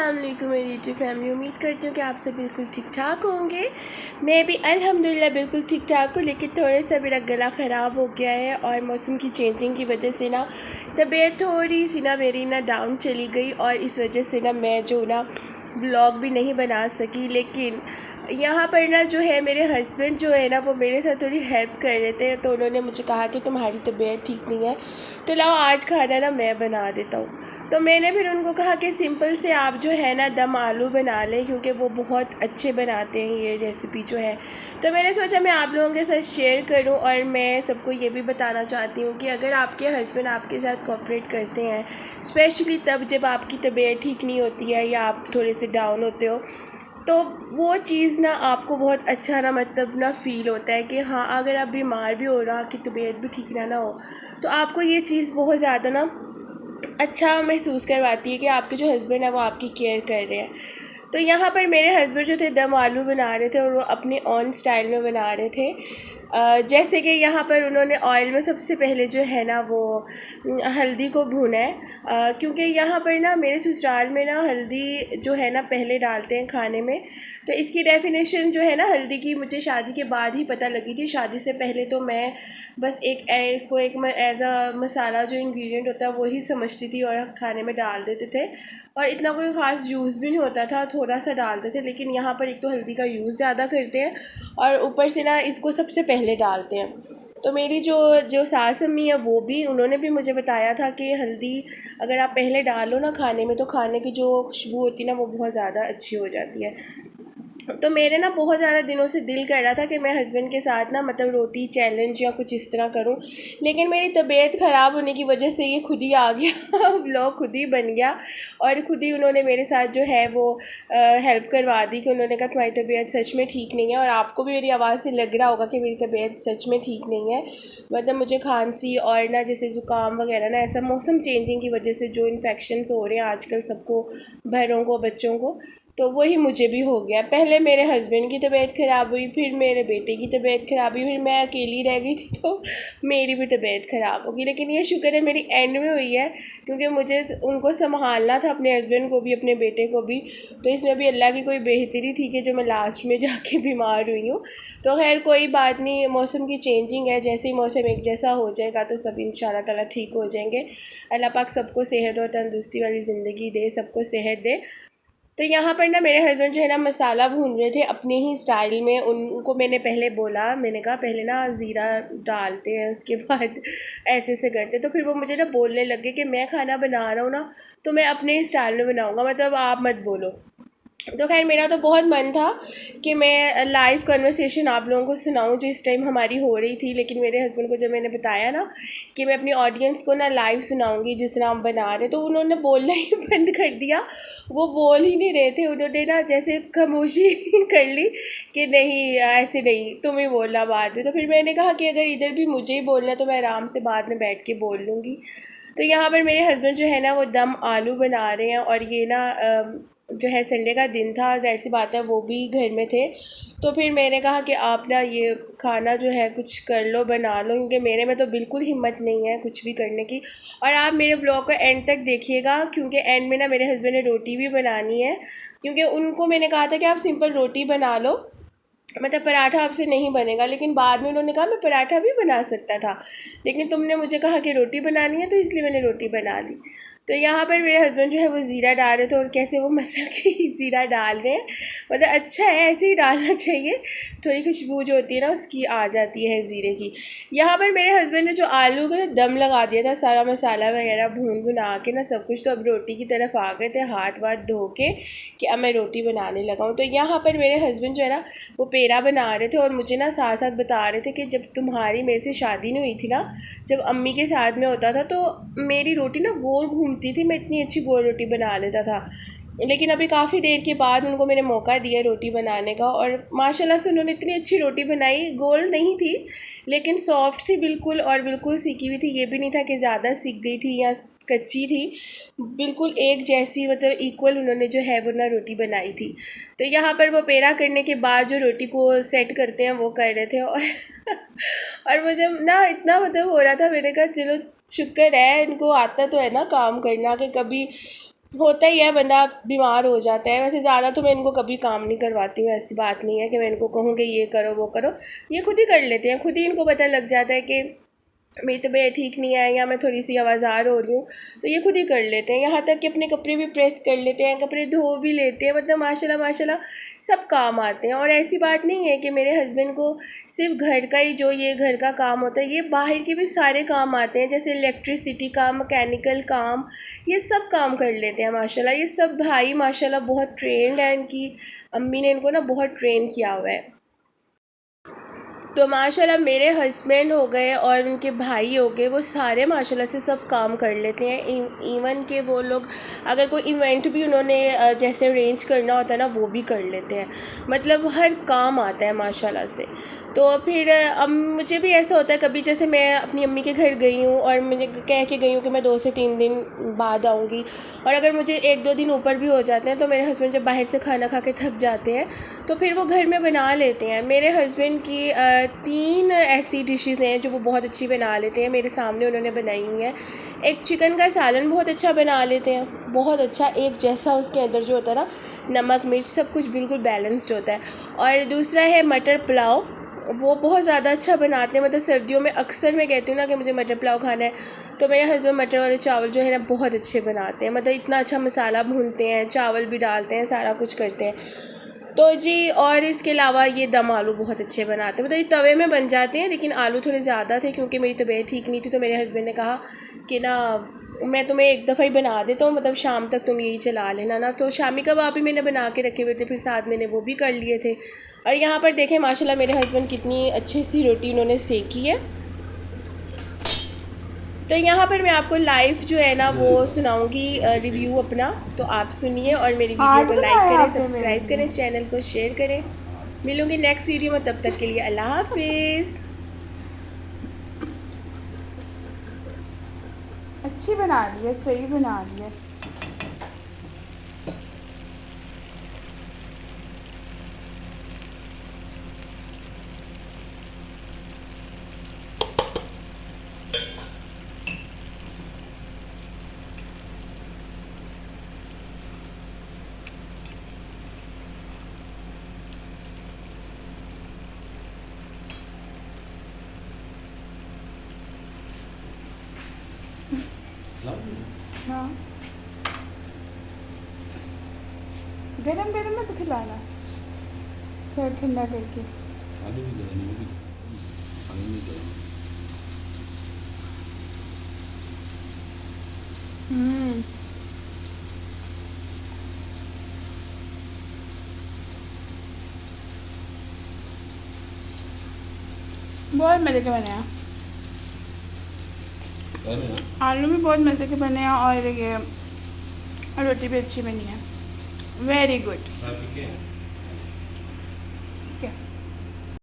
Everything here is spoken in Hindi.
अस्सलाम वालेकुम मेरी यूट्यूब फैमिली। उम्मीद करती हूँ कि आप सब बिल्कुल ठीक ठाक होंगे। मैं भी अल्हम्दुलिल्लाह बिल्कुल ठीक ठाक हूँ, लेकिन थोड़ा सा मेरा गला ख़राब हो गया है और मौसम की चेंजिंग की वजह से ना तबीयत थोड़ी सी ना मेरी ना डाउन चली गई और इस वजह से ना मैं जो ना ब्लॉग भी नहीं बना सकी। लेकिन यहाँ पर ना जो है मेरे हस्बैंड जो है ना वो मेरे साथ थोड़ी हेल्प कर रहे थे, तो उन्होंने मुझे कहा कि तुम्हारी तबीयत ठीक नहीं है तो लाओ आज खाना ना मैं बना देता हूँ। तो मैंने फिर उनको कहा कि सिंपल से आप जो है ना दम आलू बना लें, क्योंकि वो बहुत अच्छे बनाते हैं ये रेसिपी जो है। तो मैंने सोचा मैं आप लोगों के साथ शेयर करूं और मैं सबको ये भी बताना चाहती हूँ कि अगर आपके हस्बैंड आपके साथ कोऑपरेट करते हैं, स्पेशली तब जब आपकी तबीयत ठीक नहीं होती है या आप थोड़े से डाउन होते हो, तो वो चीज़ ना आपको बहुत अच्छा ना मतलब ना फ़ील होता है कि हाँ अगर आप बीमार भी हो रहा, आपकी तबीयत भी ठीक ना हो, तो आपको ये चीज़ बहुत ज़्यादा ना अच्छा महसूस करवाती है कि आपके जो हस्बैंड है वो आपकी केयर कर रहे हैं। तो यहाँ पर मेरे हस्बैंड जो थे दम आलू बना रहे थे और वो अपने ऑन स्टाइल में बना रहे थे। जैसे कि यहाँ पर उन्होंने ऑयल में सबसे पहले जो है ना वो हल्दी को भुना है, क्योंकि यहाँ पर ना मेरे ससुराल में ना हल्दी जो है ना पहले डालते हैं खाने में। तो इसकी डेफिनेशन जो है ना हल्दी की मुझे शादी के बाद ही पता लगी थी। शादी से पहले तो मैं बस इसको एक एज अ मसाला जो इंग्रेडिएंट होता है वही समझती थी और खाने में डाल देते थे और इतना कोई ख़ास यूज़ भी नहीं होता था, थोड़ा सा डालते थे। लेकिन यहाँ पर एक तो हल्दी का यूज़ ज़्यादा करते हैं और ऊपर से ना इसको सबसे पहले डालते हैं। तो मेरी जो जो सास अम्मी है वो भी उन्होंने भी मुझे बताया था कि हल्दी अगर आप पहले डालो ना खाने में तो खाने की जो खुशबू होती है ना वो बहुत ज़्यादा अच्छी हो जाती है। तो मेरे ना बहुत ज़्यादा दिनों से दिल कर रहा था कि मैं हस्बैंड के साथ ना मतलब रोटी चैलेंज या कुछ इस तरह करूं, लेकिन मेरी तबीयत ख़राब होने की वजह से ये खुद ही आ गया व्लॉग खुद ही बन गया और खुद ही उन्होंने मेरे साथ जो है वो हेल्प करवा दी कि उन्होंने कहा तुम्हारी तबीयत सच में ठीक नहीं है। और आपको भी मेरी आवाज़ से लग रहा होगा कि मेरी तबीयत सच में ठीक नहीं है, मतलब मुझे खांसी और ना जैसे ज़ुकाम वगैरह ना ऐसा मौसम चेंजिंग की वजह से जो इन्फेक्शंस हो रहे हैं आजकल सबको, बहरों को बच्चों को, तो वही मुझे भी हो गया। पहले मेरे हस्बैंड की तबीयत ख़राब हुई, फिर मेरे बेटे की तबीयत ख़राब हुई, फिर मैं अकेली रह गई थी तो मेरी भी तबीयत ख़राब होगी। लेकिन ये शुक्र है मेरी एंड में हुई है, क्योंकि मुझे उनको संभालना था, अपने हस्बैंड को भी अपने बेटे को भी। तो इसमें भी अल्लाह की कोई बेहतरी थी कि जो मैं लास्ट में जाके बीमार हुई हूँ। तो खैर कोई बात नहीं, मौसम की चेंजिंग है, जैसे ही मौसम एक जैसा हो जाएगा तो सब इंशाल्लाह ताला ठीक हो जाएंगे। अल्लाह पाक सबको सेहत और तंदुरुस्ती वाली ज़िंदगी दे, सबको सेहत दे। तो यहाँ पर ना मेरे हस्बैंड जो है ना मसाला भून रहे थे अपने ही स्टाइल में। उनको मैंने पहले बोला, मैंने कहा पहले ना ज़ीरा डालते हैं उसके बाद ऐसे ऐसे करते। तो फिर वो मुझे ना बोलने लगे कि मैं खाना बना रहा हूँ ना तो मैं अपने ही स्टाइल में बनाऊँगा, मतलब आप मत बोलो। तो खैर मेरा तो बहुत मन था कि मैं लाइव कन्वर्सेशन आप लोगों को सुनाऊं जो इस टाइम हमारी हो रही थी। लेकिन मेरे हस्बैंड को जब मैंने बताया ना कि मैं अपनी ऑडियंस को ना लाइव सुनाऊंगी जिस तरह हम बना रहे, तो उन्होंने बोलना ही बंद कर दिया। वो बोल ही नहीं रहे थे, उन्होंने ना जैसे खामोशी कर ली कि नहीं ऐसे नहीं, तुम ही बोलना बाद में। तो फिर मैंने कहा कि अगर इधर भी मुझे ही बोलना है तो मैं आराम से बाद में बैठ के बोल लूँगी। तो यहाँ पर मेरे हस्बैंड जो है ना वो दम आलू बना रहे हैं और ये ना जो है संडे का दिन था, ज़ाहिर सी बात है वो भी घर में थे। तो फिर मैंने कहा कि आप ना ये खाना जो है कुछ कर लो, बना लो, क्योंकि मेरे में तो बिल्कुल हिम्मत नहीं है कुछ भी करने की। और आप मेरे ब्लॉग को एंड तक देखिएगा, क्योंकि एंड में ना मेरे हस्बैंड ने रोटी भी बनानी है, क्योंकि उनको मैंने कहा था कि आप सिंपल रोटी बना लो, मतलब पराठा आपसे नहीं बनेगा। लेकिन बाद में उन्होंने कहा मैं पराठा भी बना सकता था, लेकिन तुमने मुझे कहा कि रोटी बनानी है तो इसलिए मैंने रोटी बना ली। तो यहाँ पर मेरे हस्बैंड जो है वो ज़ीरा डाल रहे थे और कैसे वो मसल के ज़ीरा डाल रहे हैं, मतलब अच्छा है ऐसे ही डालना चाहिए, थोड़ी खुशबू जो होती है ना उसकी आ जाती है ज़ीरे की। यहाँ पर मेरे हस्बैंड ने जो आलू का ना दम लगा दिया था, सारा मसाला वगैरह भून भुना के ना सब कुछ, तो अब रोटी की तरफ आ गए थे हाथ वाथ धो के कि अब मैं रोटी बनाने लगा हूँ। तो यहाँ पर मेरे हस्बैंड जो है ना वो पेड़ा बना रहे थे और मुझे ना साथ साथ बता रहे थे कि जब तुम्हारी मेरे से शादी नहीं हुई थी ना, जब अम्मी के साथ में होता था तो मेरी रोटी ना गोल घूमती थी, मैं इतनी अच्छी गोल रोटी बना लेता था। लेकिन अभी काफ़ी देर के बाद उनको मैंने मौका दिया रोटी बनाने का और माशाल्लाह से उन्होंने इतनी अच्छी रोटी बनाई। गोल नहीं थी लेकिन सॉफ्ट थी बिल्कुल, और बिल्कुल सीखी हुई थी, ये भी नहीं था कि ज़्यादा सीख गई थी या कच्ची थी, बिल्कुल एक जैसी, मतलब इक्वल उन्होंने जो है वो ना रोटी बनाई थी। तो यहाँ पर वो पेड़ा करने के बाद जो रोटी को सेट करते हैं वो कर रहे थे और मुझे ना इतना मतलब हो रहा था, मैंने कहा चलो शुक्र है इनको आता तो है ना काम करना, कि कभी होता ही है, बंदा बीमार हो जाता है। वैसे ज़्यादा तो मैं इनको कभी काम नहीं करवाती हूँ, ऐसी बात नहीं है कि मैं इनको कहूँ कि ये करो वो करो, ये खुद ही कर लेते हैं। खुद ही इनको पता लग जाता है कि मेरी तबीयत ठीक नहीं है या मैं थोड़ी सी आवाज़ार हो रही हूँ, तो ये खुद ही कर लेते हैं। यहाँ तक कि अपने कपड़े भी प्रेस कर लेते हैं, कपड़े धो भी लेते हैं। मतलब माशाल्लाह माशाल्लाह सब काम आते हैं। और ऐसी बात नहीं है कि मेरे हस्बैंड को सिर्फ घर का ही, जो ये घर का काम होता है, ये बाहर के भी सारे काम आते हैं, जैसे इलेक्ट्रिसिटी का, मैकेनिकल काम, ये सब काम कर लेते हैं माशाल्लाह। ये सब भाई माशाल्लाह बहुत ट्रेंड है, इनकी अम्मी ने इनको ना बहुत ट्रेन किया हुआ है। तो माशाल्लाह मेरे हस्बैंड हो गए और उनके भाई हो गए, वो सारे माशाल्लाह से सब काम कर लेते हैं। इवन के वो लोग अगर कोई इवेंट भी उन्होंने जैसे अरेंज करना होता है ना, वो भी कर लेते हैं। मतलब हर काम आता है माशाल्लाह से। तो फिर अब मुझे भी ऐसा होता है कभी, जैसे मैं अपनी अम्मी के घर गई हूँ और मुझे कह के गई हूँ कि मैं 2 से 3 दिन बाद आऊँगी, और अगर मुझे 1-2 दिन ऊपर भी हो जाते हैं, तो मेरे हस्बैंड जब बाहर से खाना खा के थक जाते हैं तो फिर वो घर में बना लेते हैं। मेरे हस्बैंड की 3 ऐसी डिशेज़ हैं जो वो बहुत अच्छी बना लेते हैं, मेरे सामने उन्होंने बनाई हुई हैं। एक चिकन का सालन बहुत अच्छा बना लेते हैं, बहुत अच्छा, एक जैसा, उसके अंदर जो होता है ना नमक मिर्च सब कुछ बिल्कुल बैलेंस्ड होता है। और दूसरा है मटर पुलाव, वो बहुत ज़्यादा अच्छा बनाते हैं। मतलब सर्दियों में अक्सर मैं कहती हूँ ना कि मुझे मटर पुलाव खाना है, तो मेरे हस्बैंड मटर वाले चावल जो है ना बहुत अच्छे बनाते हैं। मतलब इतना अच्छा मसाला भूनते हैं, चावल भी डालते हैं, सारा कुछ करते हैं। तो जी, और इसके अलावा ये दम आलू बहुत अच्छे बनाते हैं। मतलब ये तवे में बन जाते हैं, लेकिन आलू थोड़े ज़्यादा थे क्योंकि मेरी तबीयत ठीक नहीं थी। तो मेरे हस्बैंड ने कहा कि ना मैं तुम्हें एक दफ़ा ही बना देता हूँ, मतलब शाम तक तुम यही चला लेना ना। तो शामी कबाब भी मैंने बना के रखे हुए थे, फिर साथ मैंने वो भी कर लिए थे। और यहाँ पर देखें माशाल्लाह मेरे हस्बैंड कितनी अच्छी सी रोटी उन्होंने सेकी है। तो यहाँ पर मैं आपको लाइव जो है ना वो सुनाऊंगी रिव्यू अपना, तो आप सुनिए और मेरी वीडियो हार्ड को लाइक बनाया करें, आपने मेरे सब्सक्राइब लिए। करें, चैनल को शेयर करें। मिलूंगी नेक्स्ट वीडियो में, तब तक के लिए अल्लाह हाफिज़। अच्छी बना ली है, सही बना ली है। हाँ, गरम गरम मत खिलाना, थोड़ा ठंडा करके। आलू भी गरम है, वो भी खाने में गरम है। बहुत मज़े के बने हैं, गरम है ना? आलू भी बहुत मज़े के बने हैं और ये रोटी भी अच्छी बनी है। Very good. ठीक है।